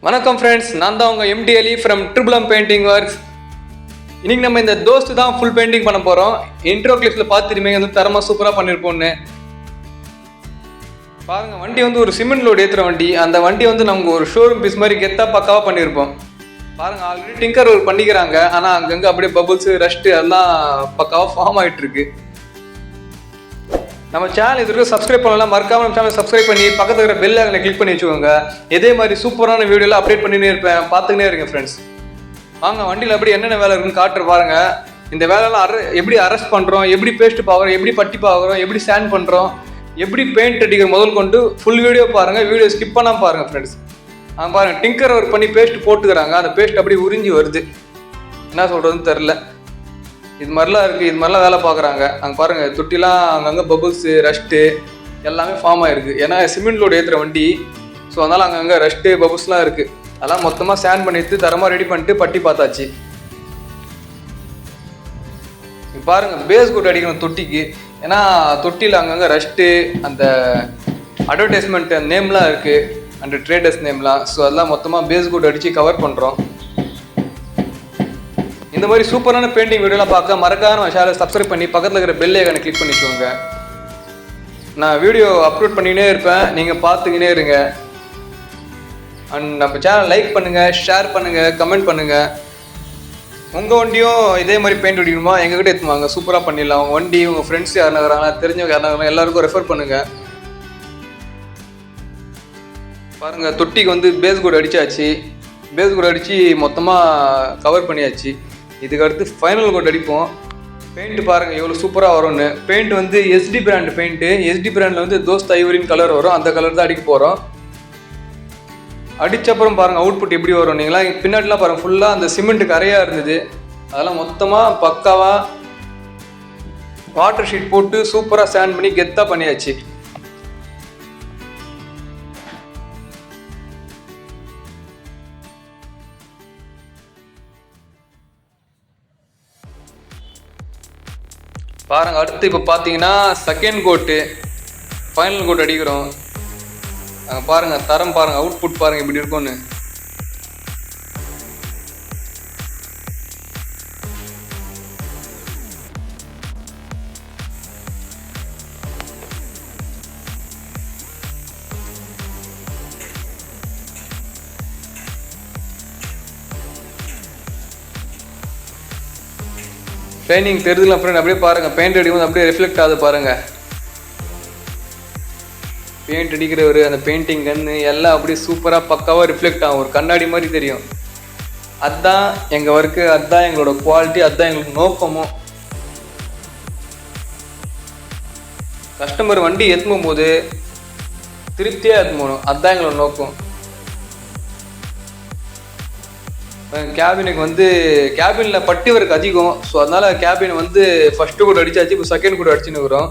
வணக்கம் ஃப்ரெண்ட்ஸ், நான் தான் உங்கள் MD Ali from triple M painting works. இன்னைக்கு நம்ம இந்த தோஸ்து தான் ஃபுல் பெயிண்டிங் பண்ண போகிறோம். இன்ட்ரோ கிளிப்ஸில் பார்த்துருப்பீங்க, வந்து தரமாக சூப்பராக பண்ணியிருப்போன்னு. பாருங்கள், வண்டி வந்து ஒரு சிமெண்ட் லோடு ஏற்றுற வண்டி. அந்த வண்டி வந்து நமக்கு ஒரு ஷோரூம் பீஸ் மாதிரி கெத்தாக பக்காவாக பண்ணியிருப்போம். பாருங்கள், ஆல்ரெடி டிங்கர் ஒர்க் பண்ணிக்கிறாங்க. ஆனால் அங்கங்கே அப்படியே பபுள்ஸு ரஸ்ட்டு எல்லாம் பக்காவாக ஃபார்ம் ஆகிட்டு இருக்கு. நம்ம சேனல் இது வரைக்கும் சப்ஸ்கிரைப் பண்ணலாம், மறக்காம நம்ம சேனல் சப்ஸ்கிரைப் பண்ணி பக்கத்தில் இருக்கிற பெல் ஐக்கனை கிளிக் பண்ணி வச்சுக்கோங்க. இதே மாதிரி சூப்பரான வீடியோலாம் அப்டேட் பண்ணினே இருப்பேன், பார்த்துக்கினே இருங்க ஃப்ரெண்ட்ஸ். வாங்க வண்டியில் எப்படி என்னென்ன வேலை இருக்குன்னு காட்டுற பாருங்க. இந்த வேலைலாம் எப்படி அரெஸ்ட் பண்ணுறோம், எப்படி பேஸ்ட் பார்க்குறோம், எப்படி பட்டி பார்க்குறோம், எப்படி ஸ்டாண்ட் பண்ணுறோம், எப்படி பெயிண்ட் அடிக்கிற முதல் கொண்டு ஃபுல் வீடியோ பாருங்கள். வீடியோ ஸ்கிப் பண்ணாமல் பாருங்கள் ஃப்ரெண்ட்ஸ். பாருங்கள், டிங்கர் ஒர்க் பண்ணி பேஸ்ட் போட்டுக்கிறாங்க. அந்த பேஸ்ட் அப்படியே உறிஞ்சி வருது. என்ன சொல்கிறதுன்னு தெரில. இது மாதிரிலாம் இருக்குது, இது மாதிரிலாம் வேலை பார்க்குறாங்க. அங்கே பாருங்கள், தொட்டிலாம் அங்கங்கே பபுள்ஸு ரஸ்ட்டு எல்லாமே ஃபார்ம் ஆகிருக்கு. ஏன்னா சிமெண்ட் லோடு ஏற்றுற வண்டி. ஸோ அதனால் அங்கங்கே ரஸ்ட்டு பபுள்ஸ்லாம் இருக்குது. அதெல்லாம் மொத்தமாக ஸ்டாண்ட் பண்ணிட்டு தரமாக ரெடி பண்ணிட்டு பட்டி பார்த்தாச்சு. பாருங்கள், பேஸ் கோட் அடிக்கணும் தொட்டிக்கு. ஏன்னா தொட்டியில் அங்கங்கே ரஸ்ட்டு, அந்த அட்வர்டைஸ்மெண்ட் நேம்லாம் இருக்குது, அந்த ட்ரேடர்ஸ் நேம்லாம். ஸோ அதெல்லாம் மொத்தமாக பேஸ் கோட் அடித்து கவர் பண்ணுறோம். இந்த மாதிரி சூப்பரான பெயிண்டிங் வீடியோலாம் பார்க்க மறக்காம சேனலை சப்ஸ்கிரைப் பண்ணி பக்கத்தில் இருக்கிற பெல் ஐக்கனை கிளிக் பண்ணிக்கோங்க. நான் வீடியோ அப்லோட் பண்ணினே இருப்பேன், நீங்கள் பார்த்துக்கினே இருங்க. அண்ட் நம்ம சேனல் லைக் பண்ணுங்கள், ஷேர் பண்ணுங்கள், கமெண்ட் பண்ணுங்கள். உங்கள் வண்டியும் இதே மாதிரி பெயிண்ட் அடிக்கணுமா, எங்ககிட்ட எடுத்துவாங்க, சூப்பராக பண்ணிடலாம். உங்கள் வண்டி உங்கள் ஃப்ரெண்ட்ஸ் யாருன்னா இருக்கிறாங்களா, தெரிஞ்சவங்க யாருன்னா இருக்கிறாங்க, எல்லாருக்கும் ரெஃபர் பண்ணுங்கள். பாருங்கள், தொட்டிக்கு வந்து பேஸ் கோட் அடித்தாச்சு. பேஸ் கோட் அடித்து மொத்தமாக கவர் பண்ணியாச்சு. இதுக்கு அடுத்து ஃபைனல் கோட் அடிப்போம். பெயிண்ட் பாருங்கள் எவ்வளோ சூப்பராக வரும்னு. பெயிண்ட் வந்து SD பிராண்ட் பெயிண்ட்டு. SD பிராண்டில் வந்து தோஸ்த் ஐவரின் கலர் வரும், அந்த கலர் தான் அடிக்க போகிறோம். அடித்தப்புறம் பாருங்கள் அவுட்புட் எப்படி வரும். நீங்களாம் பின்னாடிலாம் பாருங்கள், ஃபுல்லாக அந்த சிமெண்ட்டு கரையாக இருந்தது. அதெல்லாம் மொத்தமாக பக்காவாக வாட்டர் ஷீட் போட்டு சூப்பராக ஸ்டாண்ட் பண்ணி கெத்தாக பண்ணியாச்சு. பாருங்கள், அடுத்து இப்போ பார்த்தீங்கன்னா செகண்ட் கோட்டு, ஃபைனல் கோட் அடிக்கிறோம். பாருங்கள், தரம் பாருங்கள், அவுட்புட் பாருங்கள் இப்படி இருக்கும்னு. ஷைனிங் தெரியுதுங்களா ஃப்ரெண்ட்? அப்படியே பாருங்கள், பெயிண்ட் அடிக்கும் அப்படியே ரிஃப்ளெக்ட் ஆகுது பாருங்கள். பெயிண்ட் அடிக்கிறவர், அந்த பெயிண்டிங் கன்று எல்லாம் அப்படியே சூப்பராக பக்காவாக ரிஃப்ளெக்ட் ஆகும், ஒரு கண்ணாடி மாதிரி தெரியும். அதுதான் எங்கள் ஒர்க்கு, அதுதான் எங்களோட குவாலிட்டி, அதுதான் எங்களுக்கு நோக்கமும். கஸ்டமர் வண்டி ஏற்றும் போது திருப்தியாக ஏற்றும் போகணும், அதுதான் எங்களோட நோக்கம். கேபினுக்கு வந்து கேபினில் பட்டி ஒர்க் அதிகம். ஸோ அதனால் கேபின் வந்து ஃபஸ்ட்டு கூட அடித்தாச்சு, இப்போ செகண்ட் கூட அடிச்சுன்னு இருக்கிறோம்.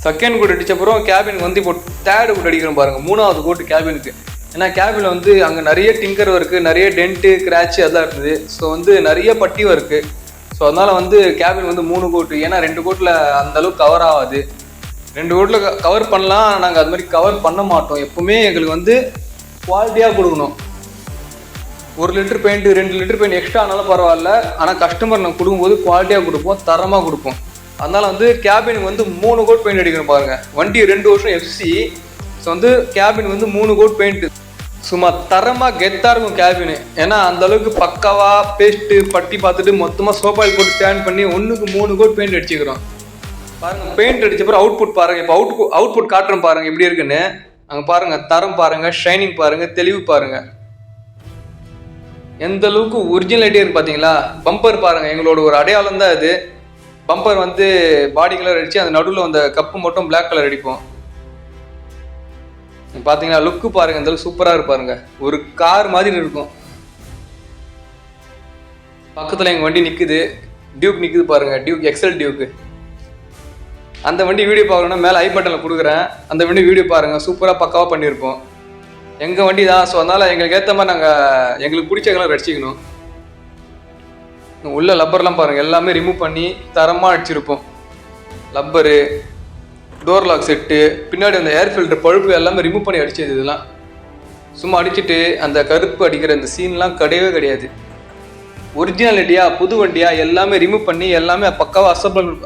செகண்ட் கோட் அடித்தப்புறம் கேபினுக்கு வந்து இப்போ தேர்டு கோட் அடிக்கிறோம் பாருங்கள், மூணாவது கோட்டு கேபினுக்கு. ஏன்னா கேபினில் வந்து அங்கே நிறைய டிங்கர் ஒர்க்கு, நிறைய டென்ட்டு கிராச்சு அதெல்லாம் இருந்தது. ஸோ வந்து நிறைய பட்டி ஒர்க்கு. ஸோ அதனால் வந்து கேபின் வந்து 3 கோட்டு. ஏன்னா 2 கோட்டில் அந்தளவுக்கு கவர் ஆகாது. 2 கோட்டில் கவர் பண்ணலாம், நாங்கள் அது மாதிரி கவர் பண்ண மாட்டோம். எப்பவுமே எங்களுக்கு வந்து குவாலிட்டியாக கொடுக்கணும். 1 litre paint 2 litre paint extra ஆனாலும் பரவாயில்ல, ஆனால் கஸ்டமர் நாங்கள் கொடுக்கும்போது குவாலிட்டியாக கொடுப்போம், தரமாக கொடுப்போம். அதனால் வந்து கேபினுக்கு வந்து 3 கோட் பெயிண்ட் அடிக்கணும் பாருங்கள். வண்டி 2 வருஷம் FC. ஸோ வந்து கேபின் வந்து 3 கோட் பெயிண்ட்டு சும்மா தரமாக கெத்தாக இருக்கும் கேபினு. ஏன்னா அந்தளவுக்கு பக்காவாக பேஸ்ட்டு பட்டி பார்த்துட்டு மொத்தமாக சோப்பாயில் போட்டு ஸ்டாண்ட் பண்ணி 1க்கு 3 கோட் பெயிண்ட் அடிச்சுக்கிறோம். பாருங்கள், பெயிண்ட் அடிச்சப்பறம் அவுட்புட் பாருங்கள். இப்போ அவுட்புட் காட்டுறோம் பாருங்கள் எப்படி இருக்குன்னு. அங்கே பாருங்கள், தரம் பாருங்கள், ஷைனிங் பாருங்கள், தெளிவு பாருங்கள், எந்த அளவுக்கு ஒரிஜினாலிட்டி இருக்குது பார்த்தீங்களா. பம்பர் பாருங்கள், எங்களோட ஒரு அடையாளம் தான் இது. பம்பர் வந்து பாடி கலர் அடித்து அந்த நடுவில் அந்த கப்பு மட்டும் பிளாக் கலர் அடிப்போம். பார்த்தீங்கன்னா லுக்கு பாருங்கள், இந்த அளவுக்கு சூப்பராக இருப்பாருங்க, ஒரு கார் மாதிரி இருக்கும். பக்கத்தில் எங்கள் வண்டி நிற்குது, டியூக் நிற்குது பாருங்கள், டியூக் எக்ஸல் டியூக்கு. அந்த வண்டி வீடியோ பார்க்கணுன்னா மேலே ஐ பட்டனில் கொடுக்குறேன், அந்த வண்டி வீடியோ பாருங்கள், சூப்பராக பக்காவாக பண்ணியிருப்போம். எங்கள் வண்டி தான். ஸோ அதனால் எங்களுக்கு ஏற்ற மாதிரி நாங்கள் எங்களுக்கு பிடிச்ச கலர் அடிச்சிக்கணும். உள்ள லப்பர்லாம் பாருங்கள், எல்லாமே ரிமூவ் பண்ணி தரமாக அடிச்சிருப்போம். லப்பரு, டோர் லாக் செட்டு, பின்னாடி அந்த ஏர் ஃபில்டர் பழுப்பு எல்லாமே ரிமூவ் பண்ணி அடிச்சது. இதெல்லாம் சும்மா அடிச்சுட்டு அந்த கருப்பு அடிக்கிற இந்த சீன்லாம் கிடையவே கிடையாது. ஒரிஜினாலிட்டியா புது வண்டியா எல்லாமே ரிமூவ் பண்ணி எல்லாமே பக்காவாக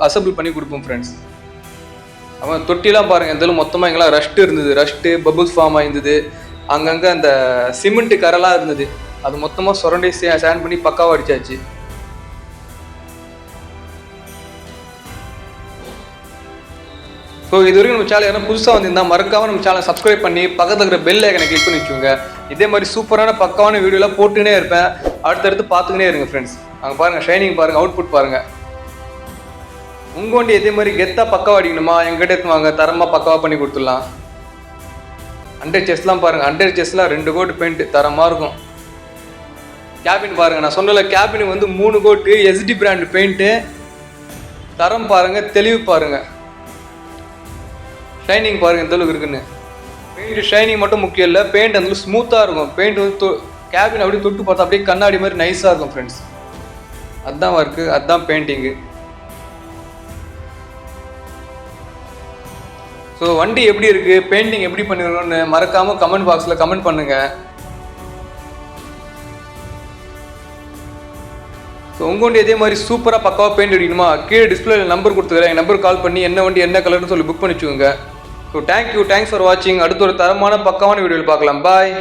அசம்பிள் பண்ணி கொடுப்போம் ஃப்ரெண்ட்ஸ். அவன் தொட்டிலாம் பாருங்கள், இருந்தாலும் மொத்தமாக எங்கெல்லாம் ரஷ்ட்டு இருந்தது, ரஷ்ட்டு பபுள்ஸ் ஃபார்ம் ஆயிருந்தது. அங்கங்கே அந்த சிமெண்ட் கரெல்லாம் இருந்தது, அது மொத்தமாக சுரண்டி சேண்ட் பண்ணி பக்காவாக அடிச்சாச்சு. ஸோ இது வரைக்கும் நம்ம சேனல் யாரும் புதுசாக வந்திருந்தால் மறக்காமல் நம்ம சேனலை சப்ஸ்கிரைப் பண்ணி பக்கத்தில் இருக்கிற பெல் ஐக்கனை கிளிக் பண்ணி வச்சுக்கோங்க. இதே மாதிரி சூப்பரான பக்காவான வீடியோலாம் போட்டுனே இருப்பேன், அடுத்தடுத்து பார்த்துக்கினே இருங்க ஃப்ரெண்ட்ஸ். அங்கே பாருங்கள், ஷைனிங் பாருங்கள், அவுட்புட் பாருங்கள். உங்கள் வண்டி இதே மாதிரி கெத்தாக பக்காவாக அடிக்கணுமா, எங்கிட்ட எடுத்துவாங்க, தரமாக பக்காவாக பண்ணி கொடுத்துடலாம். அண்டர் செஸ்லாம் பாருங்கள், அண்டர் செஸ்லாம் 2 கோட் பெயிண்ட் தரமாக இருக்கும். கேபின் பாருங்கள், நான் சொன்னல கேபினுக்கு வந்து 3 கோட்டு எஸ்டி பிராண்ட் பெயிண்ட்டு. தரம் பாருங்கள், தெளிவு பாருங்கள், ஷைனிங் பாருங்கள் எந்த அளவுக்கு இருக்குன்னு. பெயிண்ட் ஷைனிங் மட்டும் முக்கியம் இல்லை, பெயிண்ட் அந்த ஸ்மூத்தாக இருக்கும். பெயிண்ட் வந்து கேபின் அப்படியே தொட்டு பார்த்தா அப்படியே கண்ணாடி மாதிரி நைஸாக இருக்கும் ஃப்ரெண்ட்ஸ். அதுதான் ஒர்க்கு, அதுதான் பெயிண்டிங்கு. ஸோ வண்டி எப்படி இருக்குது, பெயிண்டிங் எப்படி பண்ணிருக்கணும்னு மறக்காமல் கமெண்ட் பாக்ஸில் கமெண்ட் பண்ணுங்கள். ஸோ உங்கள் வண்டி இதே மாதிரி சூப்பராக பக்காவாக பெயிண்ட் அடிக்கணுமா, கீழே டிஸ்பிளேல நம்பர் கொடுத்துக்கிறேன், என் நம்பர் கால் பண்ணி என்ன வண்டி என்ன கலர்னு சொல்லி புக் பண்ணி வச்சுக்கோங்க. ஸோ தேங்க்ஸ் ஃபார் வாட்சிங். அடுத்த ஒரு தரமான பக்காவான வீடியோவில் பார்க்கலாம். பாய்.